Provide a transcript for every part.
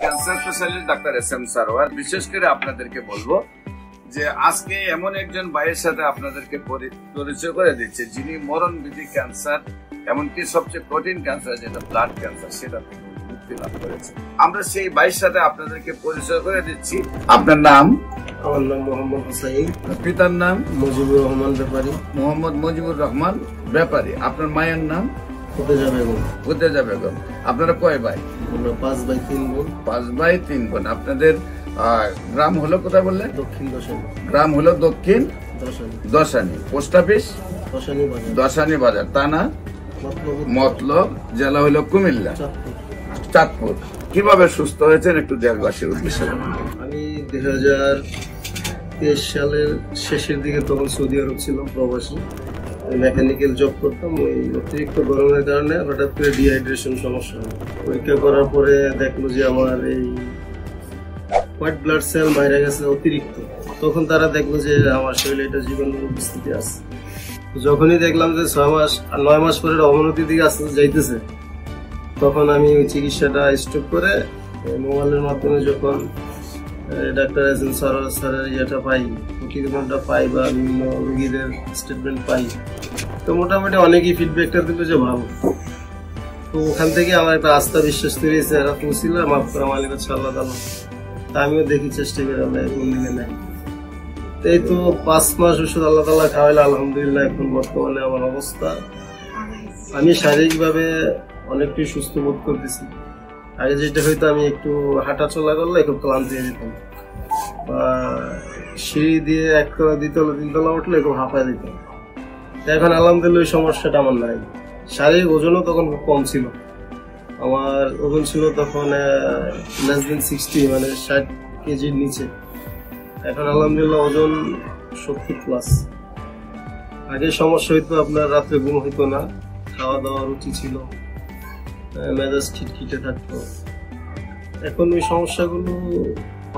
Cancer specialist doctor SM. Sarwar. বিশেষ করে আপনাদেরকে বলবো যে আজকে এমন একজন ভাইয়ের সাথে আপনাদেরকে পরিচয় করে দিচ্ছে যিনি মরণবিধি ক্যান্সার, এমনকি সবচেয়ে কঠিন ক্যান্সার যেটা ব্লাড ক্যান্সার, সেটা থেকে মুক্তি লাভ করেছে। আমরা সেই ভাইয়ের সাথে আপনাদেরকে পরিচয় করে দিচ্ছি। আপনার নাম? আমার নাম মোহাম্মদ হুসাইন। পিতার নাম? মুজিবুর রহমান ব্যাপারী। মোহাম্মদ মুজিবুর রহমান ব্যাপারী। আপনার মায়ের নাম? ফুতেজা বেগম। ফুতেজা বেগম। আপনারা কয় ভাই? আমরা 5 ভাই 3 বোন। 5 ভাই 3 বোন। আপনাদের গ্রাম হলো কোথায় বললেন? দক্ষিণ দশানি। গ্রাম হলো দক্ষিণ দশানি। দশানি। পোস্ট অফিস দশানি বাজার। দশানি বাজার। থানা মতলব। জেলা হলো কুমিল্লা, চাঁদপুর। কিভাবে সুস্থ হয়েছেন একটু দেশবাসীর উদ্দেশ্যে? আমি 2023 সালের শেষের দিকে তখন সৌদি আরব ছিলাম প্রবাসী। মেকানিক্যাল জব করতাম। ওই অতিরিক্ত গরমের কারণে হঠাৎ করে ডিহাইড্রেশন সমস্যা হয়। পরীক্ষা করার পরে দেখলো যে আমার এই হোয়াইট ব্লাড সেল মারা গেছে অতিরিক্ত। তখন তারা দেখলো যে আমার শরীরে এটা জীবাণুর উপস্থিতি আছে। যখনই দেখলাম যে 6 মাস আর 9 মাস পরে অবনতির দিকে আস্তে আস্তে যাইতেছে, তখন আমি ওই চিকিৎসাটা স্টপ করে মোবাইলের মাধ্যমে যখন ডাক্তার এস.এম. সারোয়ার স্যারের ইয়েটা পাই, প্রতিবেদনটা পাই বা বিভিন্ন রোগীদের স্টেটমেন্ট পাই, তো মোটামুটি অনেকেই ফিডব্যাকটা দিল যে ভালো। তো ওখান থেকে আমার একটা আস্থা বিশ্বাস তৈরি হয়েছে, এরা পৌঁছিল মাফ করা মালিক হচ্ছে আল্লাহ তাআলা। তা আমিও দেখি চেষ্টা করে আমরা কোন দিকে নেই। এই তো 5 মাস ওষুধ আল্লাহ তাআলা খাওয়াইলে আলহামদুলিল্লাহ এখন বর্তমানে আমার অবস্থা, আমি শারীরিকভাবে অনেকটাই সুস্থ বোধ করতেছি। আগে যেটা হয়তো আমি একটু হাঁটা চলা করলে খুব ক্লান্ত হয়ে যেতাম, বা সিঁড়ি দিয়ে 1 তলা 2 তলা 3 তলা উঠলে খুব হাঁপায় দিতাম। এখন আলহামদুলিল্লাহ ওই সমস্যাটা আমার নাই। শারীরিক ওজনও তখন খুব কম ছিল। আমার ওজন ছিল তখন less than 60, মানে 60 কেজির নিচে। এখন আলহামদুলিল্লাহ ওজন 70+। আগে সমস্যা হইতো আপনার রাত্রে ঘুম হইতো না, খাওয়া দাওয়া রুচি ছিল, মেজাজ খিটখিটে থাকতো। এখন ওই সমস্যাগুলো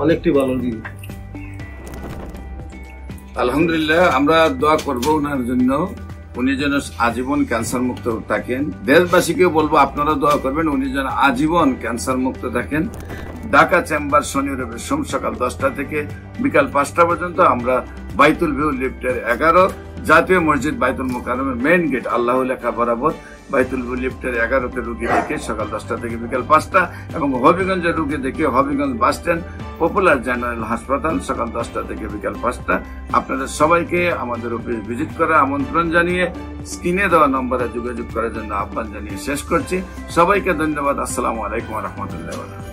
অনেকটাই ভালো দিন। আলহামদুলিল্লাহ, আমরা দোয়া করবো ওনার জন্য, উনি যেন আজীবন ক্যান্সার মুক্ত থাকেন। দেশবাসীকেও বলবো আপনারা দোয়া করবেন উনি যেন আজীবন ক্যান্সার মুক্ত থাকেন। ঢাকা চেম্বার শনি রবি সোম সকাল 10টা থেকে বিকাল 5টা পর্যন্ত আমরা বাইতুল ভিউ লিফটের 11 জাতীয় মসজিদ বাইতুল মুকাররমের মেইন গেট আল্লাহ লেখা বরাবর বাইতুল ভিউ লিফটের 11তে রুগী দেখে সকাল 10টা থেকে বিকাল 5টা, এবং হবিগঞ্জের রুগী দেখে Habiganj bus stand popular general হাসপাতাল সকাল 10টা থেকে বিকাল 5টা। আপনাদের সবাইকে আমাদের অফিস ভিজিট করার আমন্ত্রণ জানিয়ে স্ক্রিনে দেওয়া নম্বরে যোগাযোগ করার জন্য আহ্বান জানিয়ে শেষ করছি। সবাইকে ধন্যবাদ। আসসালামু আলাইকুম ওয়া রাহমাতুল্লাহি ওয়া বারাকাতুহু।